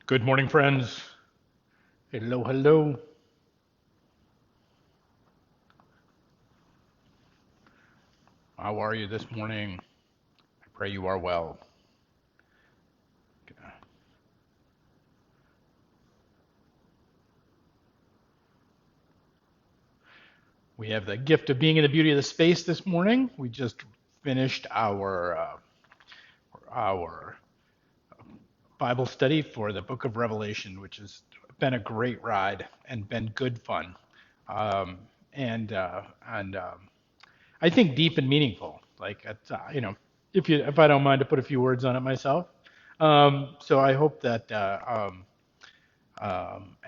Good morning, friends. Hello, hello. How are you this morning? I pray you are well. We have the gift of being in the beauty of the space this morning. We just finished our Bible study for the Book of Revelation, which has been a great ride and been good fun, um, and I think deep and meaningful. Like it's, if I don't mind to put a few words on it myself. So I hope that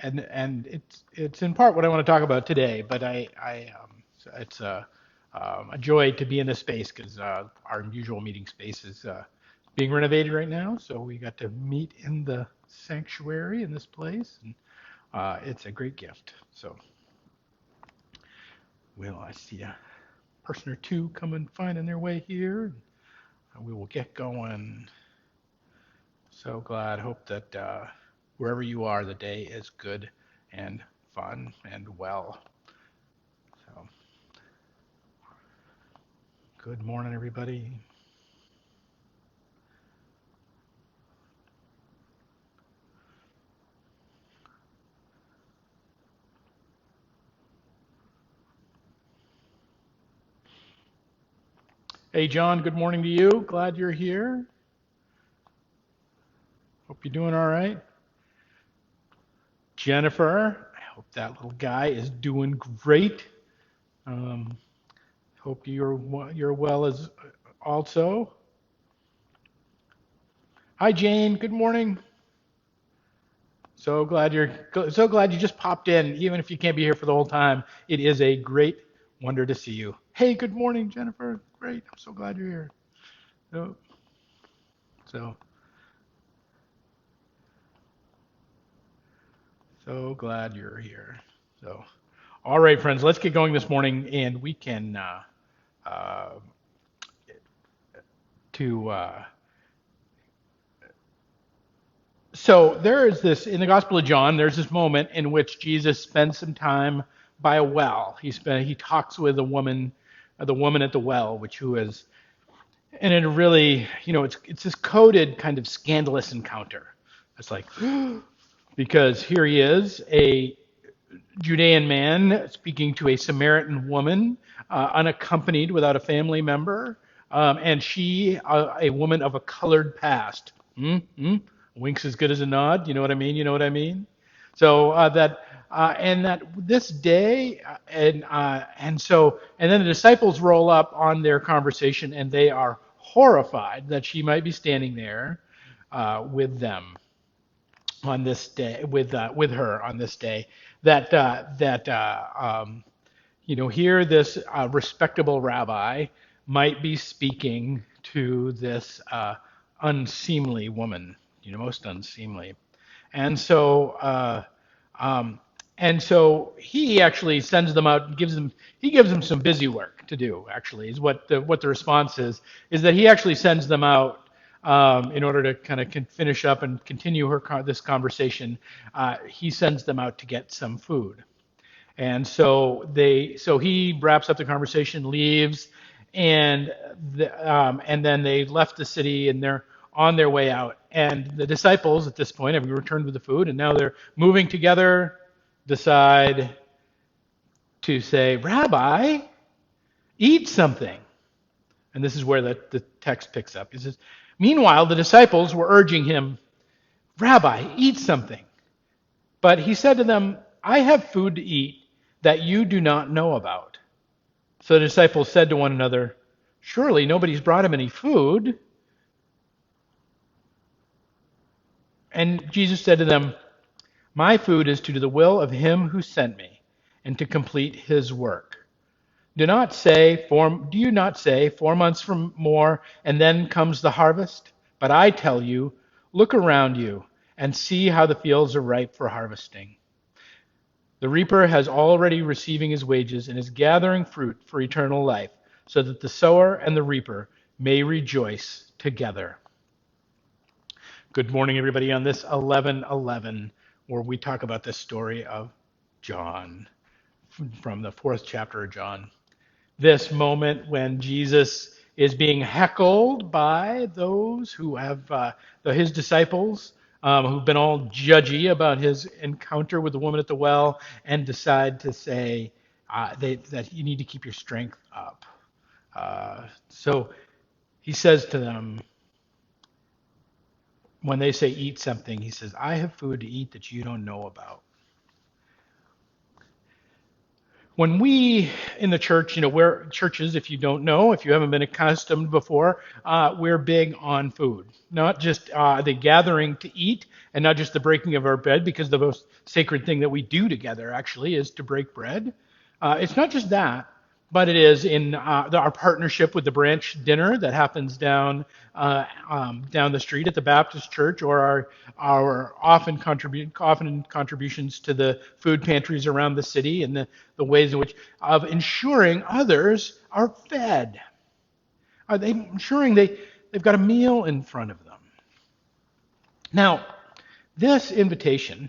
and it's in part what I want to talk about today. But it's a joy to be in this space because our usual meeting space is being renovated right now. So we got to meet in the sanctuary in this place, and it's a great gift. So will I see a person or two coming finding their way here? We will get going. So glad. Hope that wherever you are, the day is good and fun and well. So, good morning, everybody. Hey, John, good morning to you. Glad you're here. Hope you're doing all right. Jennifer, I hope that little guy is doing great. Um, hope you're well as also. Hi, Jane. Good morning. So glad you just popped in, even if you can't be here for the whole time. It is a great wonder to see you. Hey, good morning, Jennifer. Great. I'm so glad you're here. So, so, so glad you're here. So, all right, friends, let's get going this morning, and we can uh, to. So there is this in the Gospel of John. There's this moment in which Jesus spends some time by a well. He talks with a woman, the woman at the well, which who is. And it really, it's this coded kind of scandalous encounter. It's like, because here he is, a Judean man speaking to a Samaritan woman, unaccompanied without a family member, and she, a woman of a colored past. Mm-hmm. Winks as good as a nod. You know what I mean? You know what I mean? So and that this day, and then the disciples roll up on their conversation, and they are horrified that she might be standing there with them on this day, with her on this day. Here this respectable rabbi might be speaking to this unseemly woman, most unseemly. And so, he actually sends them out, he gives them some busy work to do. Actually, is what the response is that he actually sends them out in order to kind of finish up and continue this conversation. He sends them out to get some food, and so he wraps up the conversation, leaves, and then they left the city and they're on their way out. And the disciples at this point have returned with the food, and now they're moving together, decide to say, Rabbi, eat something. And this is where the text picks up. It says, meanwhile, the disciples were urging him, Rabbi, eat something. But he said to them, I have food to eat that you do not know about. So the disciples said to one another, surely nobody's brought him any food. And Jesus said to them, my food is to do the will of him who sent me and to complete his work. Do you not say 4 months from more and then comes the harvest? But I tell you, look around you and see how the fields are ripe for harvesting. The reaper has already receiving his wages and is gathering fruit for eternal life, so that the sower and the reaper may rejoice together. Good morning, everybody, on this 11:11, where we talk about the story of John from the fourth chapter of John. This moment when Jesus is being heckled by those who have his disciples, who've been all judgy about his encounter with the woman at the well, and decide to say that you need to keep your strength up. So he says to them, when they say eat something, he says, I have food to eat that you don't know about. When we in the church, we're churches, if you don't know, if you haven't been accustomed before, we're big on food. Not just the gathering to eat and not just the breaking of our bread, because the most sacred thing that we do together actually is to break bread. It's not just that, but it is in our partnership with the branch dinner that happens down the street at the Baptist Church, or our often contributions to the food pantries around the city, and the ways in which of ensuring others are fed. Are they ensuring they've got a meal in front of them? Now, this invitation,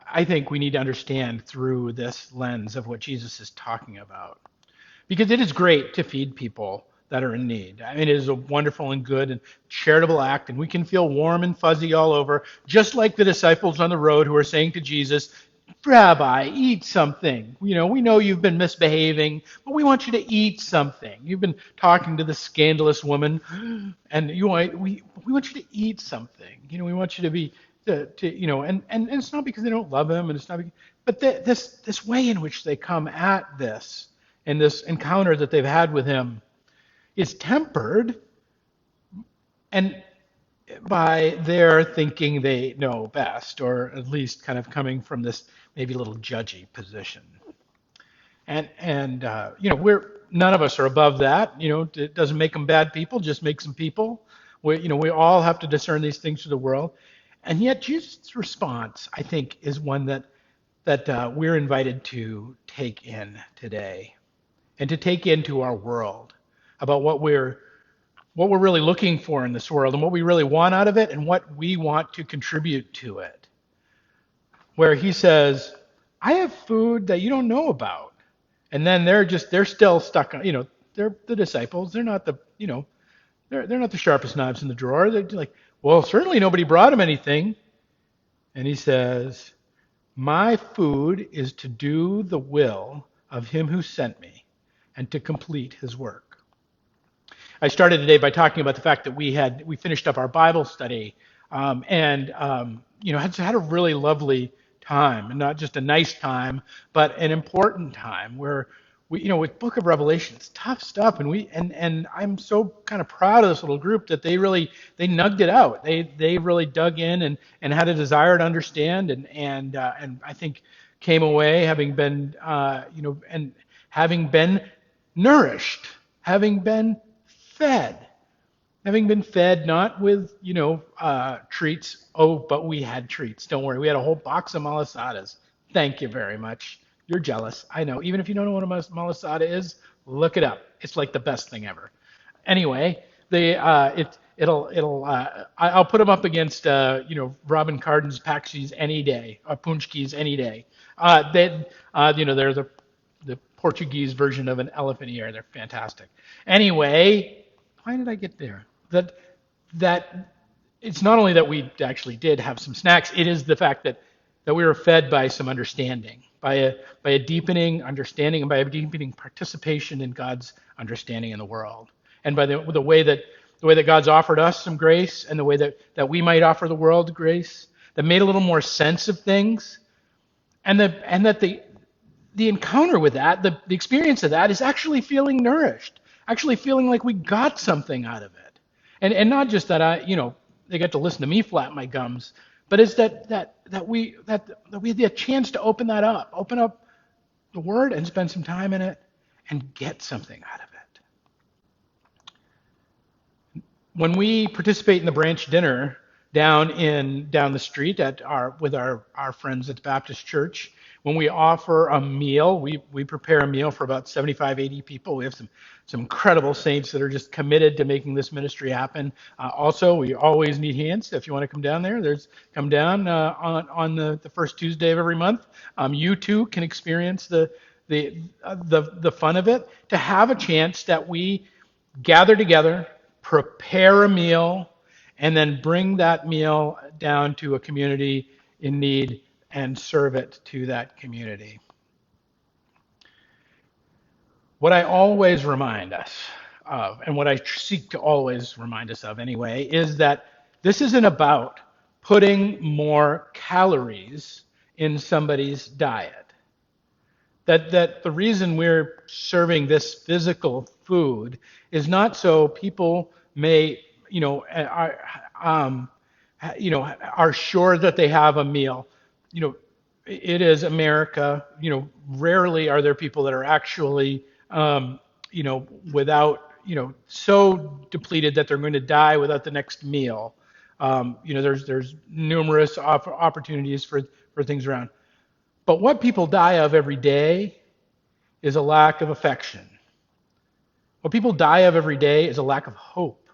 I think we need to understand through this lens of what Jesus is talking about. Because it is great to feed people that are in need. I mean, it is a wonderful and good and charitable act, and we can feel warm and fuzzy all over, just like the disciples on the road who are saying to Jesus, Rabbi, eat something. We know you've been misbehaving, but we want you to eat something. You've been talking to the scandalous woman, and we want you to eat something. We want you to be, and it's not because they don't love him, and it's not because, but this way in which they come at this, and this encounter that they've had with him is tempered and by their thinking they know best, or at least kind of coming from this maybe a little judgy position. And we're none of us are above that. It doesn't make them bad people, just makes them people. We all have to discern these things through the world. And yet Jesus' response, I think, is one that we're invited to take in today, and to take into our world, about what we're really looking for in this world, and what we really want out of it, and what we want to contribute to it. Where he says, I have food that you don't know about. And then they're still stuck on, they're the disciples. They're not they're not the sharpest knives in the drawer. They're like, well, certainly nobody brought him anything. And he says, my food is to do the will of him who sent me, and to complete his work. I started today by talking about the fact that we finished up our Bible study, and had a really lovely time, and not just a nice time, but an important time where with Book of Revelation, it's tough stuff, and I'm so kind of proud of this little group that they nugged it out. They really dug in and had a desire to understand, and I think came away having been and having been nourished, having been fed not with treats. Oh, but we had treats. Don't worry, we had a whole box of malasadas. Thank you very much. You're jealous, I know. Even if you don't know what a malasada is, look it up. It's like the best thing ever. Anyway, I'll put them up against Robin Carden's Paxis any day, or Punchkis any day. They're the Portuguese version of an elephant ear. They're fantastic. Anyway, why did I get there? That it's not only that we actually did have some snacks, it is the fact that we were fed by some understanding, by a deepening understanding, and by a deepening participation in God's understanding in the world, and by the way that God's offered us some grace, and the way that we might offer the world grace, that made a little more sense of things, and that the encounter with that, the experience of that, is actually feeling nourished, actually feeling like we got something out of it, and not just that they get to listen to me flap my gums, but it's that we had the chance to open up the Word and spend some time in it and get something out of it. When we participate in the branch dinner down the street with our friends at the Baptist Church, When we offer a meal, we prepare a meal for about 75, 80 people. We have some incredible saints that are just committed to making this ministry happen. Also, we always need hands. If you want to come down there, come down on the first Tuesday of every month. You too can experience the fun of it. To have a chance that we gather together, prepare a meal, and then bring that meal down to a community in need and serve it to that community. What I always remind us of, and what I seek to always remind us of anyway, is that this isn't about putting more calories in somebody's diet. That the reason we're serving this physical food is not so people may, are sure that they have a meal. It is America. Rarely are there people that are actually, without, so depleted that they're going to die without the next meal. There's numerous opportunities for things around. But what people die of every day is a lack of affection. What people die of every day is a lack of hope.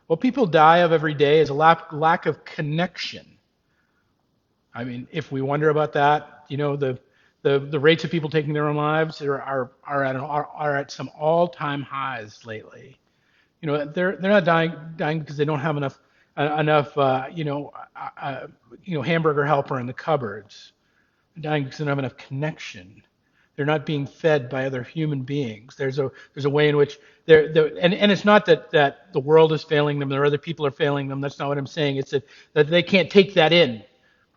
What people die of every day is a lack of connection. I mean, if we wonder about that, the rates of people taking their own lives are at some all-time highs lately. They're not dying because they don't have enough hamburger helper in the cupboards. They're dying because they don't have enough connection. They're not being fed by other human beings. There's a way in which and it's not that the world is failing them or other people are failing them. That's not what I'm saying. It's that they can't take that in.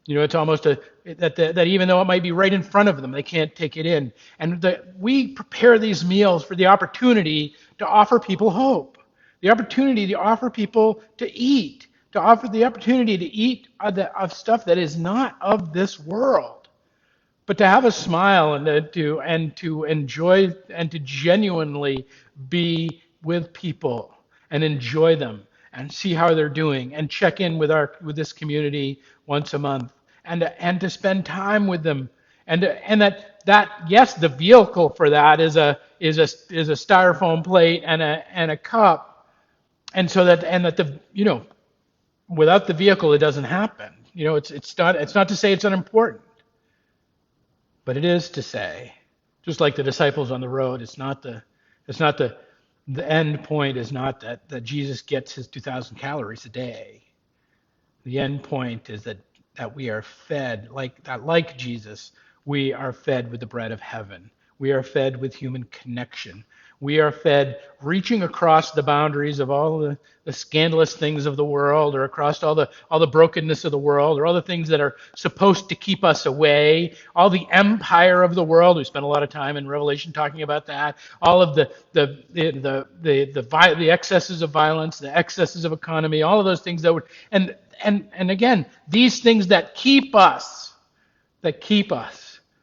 It's almost that even though it might be right in front of them, they can't take it in. And we prepare these meals for the opportunity to offer people hope, the opportunity to offer people to eat, to offer the opportunity to eat of stuff that is not of this world, but to have a smile and to enjoy and to genuinely be with people and enjoy them and see how they're doing and check in with this community once a month and to spend time with them and that yes, the vehicle for that is a styrofoam plate and a cup, and so that the without the vehicle it doesn't happen. It's not to say it's unimportant, but it is to say, just like the disciples on the road, the end point is not that Jesus gets his 2,000 calories a day. The end point is that we are fed like Jesus. We are fed with the bread of heaven. We are fed with human connection. We are fed reaching across the boundaries of all the scandalous things of the world, or across all the brokenness of the world, or all the things that are supposed to keep us away, all the empire of the world. We spent a lot of time in Revelation talking about that. All of the excesses of violence, the excesses of economy, all of those things that would and again, these things that keep us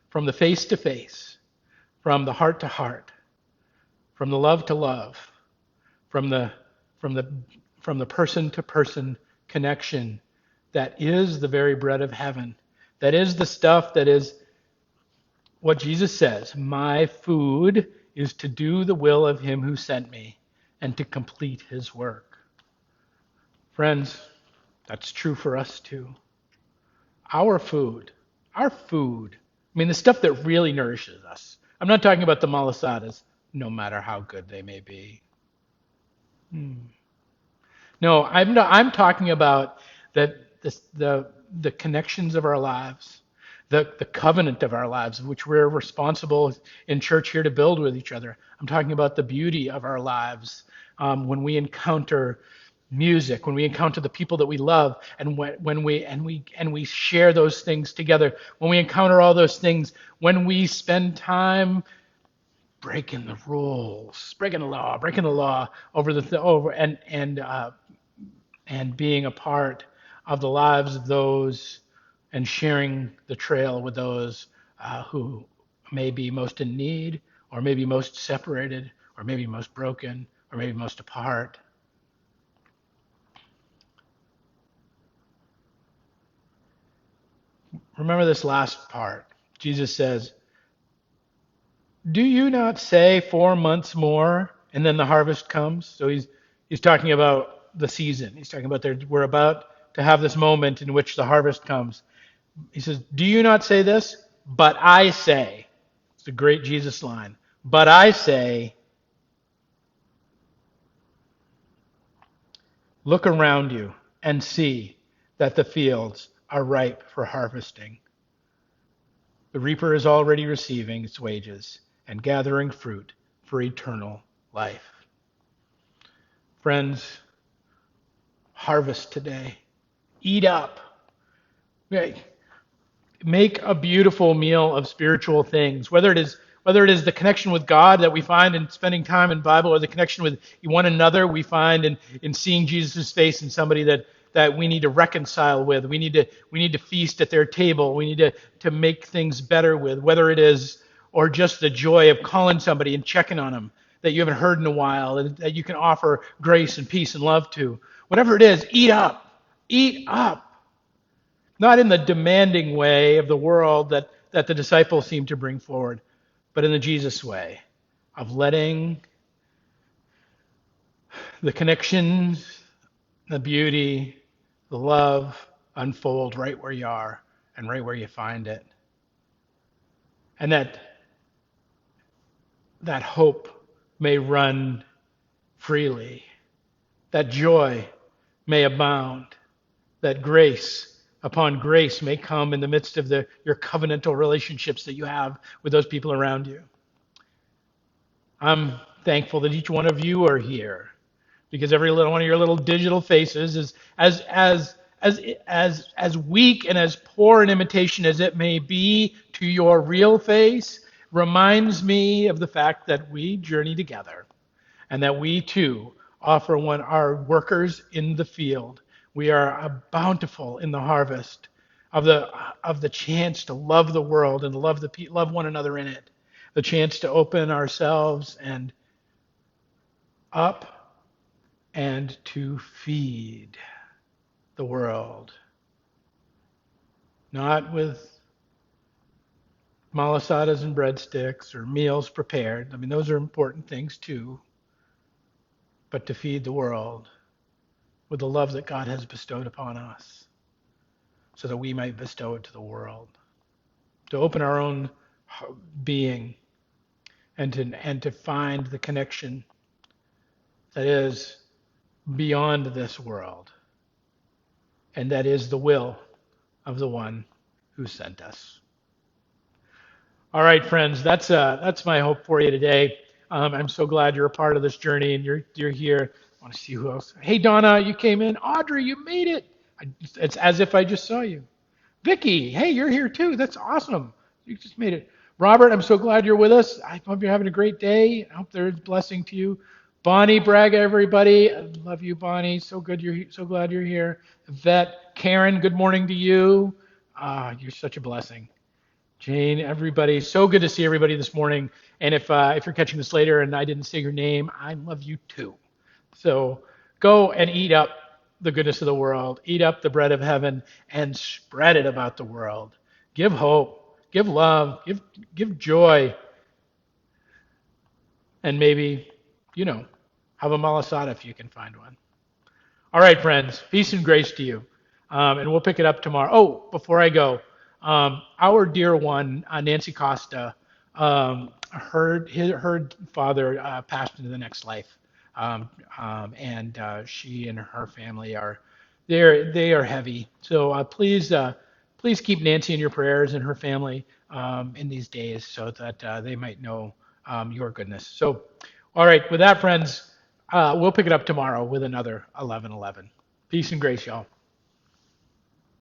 from the face to face, from the heart to heart, from the love to love, from the person to person connection that is the very bread of heaven. That is the stuff that is what Jesus says, my food is to do the will of him who sent me and to complete his work. Friends, that's true for us too. Our food, I mean, the stuff that really nourishes us. I'm not talking about the malasadas, no matter how good they may be. No, I'm talking about the connections of our lives, the covenant of our lives, which we're responsible in church here to build with each other. I'm talking about the beauty of our lives when we encounter music, when we encounter the people that we love, and when we share those things together, when we encounter all those things, when we spend time breaking the rules, breaking the law over and being a part of the lives of those and sharing the trail with those who may be most in need, or maybe most separated, or maybe most broken, or maybe most apart. Remember this last part. Jesus says, "Do you not say 4 months more, and then the harvest comes?" So he's talking about the season. He's talking about we're about to have this moment in which the harvest comes. He says, "Do you not say this? But I say," it's a great Jesus line. "But I say, look around you and see that the fields are ripe for harvesting. The reaper is already receiving its wages and gathering fruit for eternal life." Friends, harvest today. Eat up. Okay. Make a beautiful meal of spiritual things, whether it is the connection with God that we find in spending time in Bible, or the connection with one another we find in seeing Jesus' face in somebody that we need to reconcile with. We need to feast at their table. We need to make things better with, whether it is or just the joy of calling somebody and checking on them that you haven't heard in a while, and that you can offer grace and peace and love to. Whatever it is, eat up. Eat up. Not in the demanding way of the world that the disciples seem to bring forward, but in the Jesus way of letting the connections, the beauty, the love unfold right where you are and right where you find it. And that hope may run freely, that joy may abound, that grace upon grace may come in the midst of your covenantal relationships that you have with those people around you. I'm thankful that each one of you are here, because every little one of your little digital faces is as weak and as poor an imitation as it may be to your real face, reminds me of the fact that we journey together, and that we too offer one our workers in the field. We are bountiful in the harvest of the chance to love the world and love one another in it. The chance to open ourselves and up and to feed the world. Not with malasadas and breadsticks or meals prepared. I mean, those are important things too. But to feed the world with the love that God has bestowed upon us, so that we might bestow it to the world. To open our own being and to find the connection that is beyond this world, and that is the will of the one who sent us. All right, friends, that's my hope for you today. I'm so glad you're a part of this journey and you're here. I want to see who else. Hey, Donna, you came in. Audrey, you made it. It's as if I just saw you. Vicky, hey, you're here too. That's awesome. You just made it. Robert, I'm so glad you're with us. I hope you're having a great day. I hope there's blessing to you. Bonnie, Braga, everybody. I love you, Bonnie. So glad you're here. Vet, Karen, good morning to you. You're such a blessing. Jane, everybody, so good to see everybody this morning. And if you're catching this later and I didn't say your name, I love you too. So go and eat up the goodness of the world. Eat up the bread of heaven and spread it about the world. Give hope, give love, give joy, and maybe, have a malasada if you can find one. All right, friends, peace and grace to you. And we'll pick it up tomorrow. Oh, before I go, our dear one, Nancy Costa, her father passed into the next life, and she and her family they are heavy. So please keep Nancy in your prayers and her family in these days, so that they might know your goodness. So, all right, with that, friends, we'll pick it up tomorrow with another 11:11. Peace and grace, y'all.